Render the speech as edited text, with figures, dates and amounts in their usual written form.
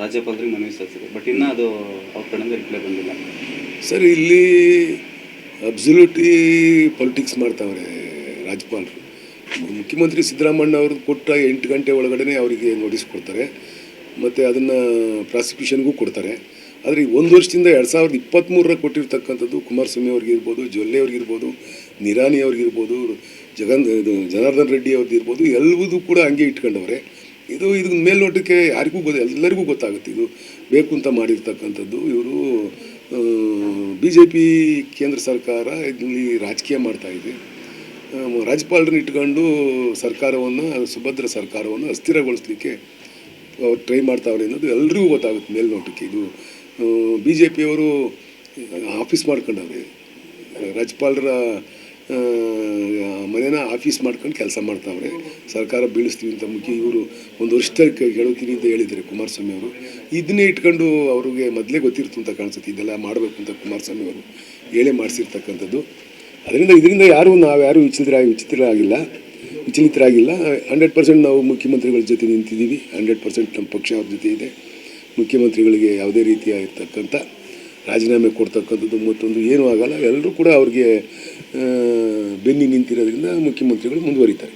ರಾಜ್ಯಪಾಲರಿಗೆ ಮನವಿ ಸಲ್ಲಿಸಿದೆ. ಬಟ್ ಇನ್ನೂ ಅದು ಅವ್ರ ಕಡೆಯಿಂದ ರಿಪ್ಲೈ ಬಂದಿಲ್ಲ. ಸರ್, ಇಲ್ಲಿ ಅಬ್ಸಲ್ಯೂಟ್ಲಿ ಪೊಲಿಟಿಕ್ಸ್ ಮಾಡ್ತಾವ್ರೆ ರಾಜ್ಯಪಾಲರು. ಮುಖ್ಯಮಂತ್ರಿ ಸಿದ್ದರಾಮಣ್ಣ ಅವರು ಕೊಟ್ಟ 8 ಗಂಟೆ ಒಳಗಡೆ ಅವರಿಗೆ ನೋಟಿಸ್ ಕೊಡ್ತಾರೆ, ಮತ್ತು ಅದನ್ನು ಪ್ರಾಸಿಕ್ಯೂಷನ್ಗೂ ಕೊಡ್ತಾರೆ. ಆದರೆ 1 ವರ್ಷದಿಂದ 2023 ಕೊಟ್ಟಿರ್ತಕ್ಕಂಥದ್ದು ಕುಮಾರಸ್ವಾಮಿ ಅವ್ರಿಗಿರ್ಬೋದು, ಜೊಲ್ಲೆ ಅವ್ರಿಗಿರ್ಬೋದು, ನಿರಾಣಿ ಅವ್ರಿಗಿರ್ಬೋದು, ಜನಾರ್ದನ್ ರೆಡ್ಡಿ ಅವ್ರಿಗಿರ್ಬೋದು, ಎಲ್ಲವೂ ಕೂಡ ಹಂಗೆ ಇಟ್ಕೊಂಡವ್ರೆ. ಇದು ಮೇಲ್ನೋಟಕ್ಕೆ ಯಾರಿಗೂ ಎಲ್ಲರಿಗೂ ಗೊತ್ತಾಗುತ್ತೆ ಇದು ಬೇಕು ಅಂತ ಮಾಡಿರ್ತಕ್ಕಂಥದ್ದು. ಇವರು BJP ಕೇಂದ್ರ ಸರ್ಕಾರ ಇಲ್ಲಿ ರಾಜಕೀಯ ಮಾಡ್ತಾಯಿದೆ. ರಾಜ್ಯಪಾಲರನ್ನ ಇಟ್ಕೊಂಡು ಸರ್ಕಾರವನ್ನು, ಸುಭದ್ರ ಸರ್ಕಾರವನ್ನು ಅಸ್ಥಿರಗೊಳಿಸ್ಲಿಕ್ಕೆ ಅವ್ರು ಟ್ರೈ ಮಾಡ್ತಾವ್ರೆ ಅನ್ನೋದು ಎಲ್ರಿಗೂ ಗೊತ್ತಾಗುತ್ತೆ ಮೇಲ್ನೋಟಕ್ಕೆ. ಇದು BJPಯವರು ಆಫೀಸ್ ಮಾಡ್ಕೊಂಡವ್ರೆ, ರಾಜ್ಯಪಾಲರ ಮನೇನ ಆಫೀಸ್ ಮಾಡ್ಕೊಂಡು ಕೆಲಸ ಮಾಡ್ತಾವ್ರೆ. ಸರ್ಕಾರ ಬೀಳಿಸ್ತೀವಿ ಅಂತ ಇವರು 1 ವರ್ಷದಲ್ಲಿ ಗೆಳತೀನಿ ಅಂತ ಹೇಳಿದ್ದಾರೆ ಕುಮಾರಸ್ವಾಮಿ ಅವರು. ಇದನ್ನೇ ಇಟ್ಕೊಂಡು ಅವ್ರಿಗೆ ಮೊದಲೇ ಗೊತ್ತಿರ್ತು ಅಂತ ಕಾಣಿಸುತ್ತೆ, ಇದೆಲ್ಲ ಮಾಡಬೇಕು ಅಂತ ಕುಮಾರಸ್ವಾಮಿ ಅವರು ಹೇಳೇ ಮಾಡಿಸಿರ್ತಕ್ಕಂಥದ್ದು. ಇದರಿಂದ ನಾವ್ಯಾರೂ ವಿಚಲಿತರಾಗಿಲ್ಲ. 100% ನಾವು ಮುಖ್ಯಮಂತ್ರಿಗಳ ಜೊತೆ ನಿಂತಿದ್ದೀವಿ. 100% ನಮ್ಮ ಪಕ್ಷ ಅವ್ರ ಜೊತೆ ಇದೆ. ಮುಖ್ಯಮಂತ್ರಿಗಳಿಗೆ ಯಾವುದೇ ರೀತಿಯಾಗಿರ್ತಕ್ಕಂಥ ರಾಜೀನಾಮೆ ಕೊಡ್ತಕ್ಕಂಥದ್ದು ಮತ್ತೊಂದು ಏನೂ ಆಗಲ್ಲ. ಎಲ್ಲರೂ ಕೂಡ ಅವ್ರಿಗೆ ಬೆನ್ನಿ ನಿಂತಿರೋದ್ರಿಂದ ಮುಖ್ಯಮಂತ್ರಿಗಳು ಮುಂದುವರಿತಾರೆ.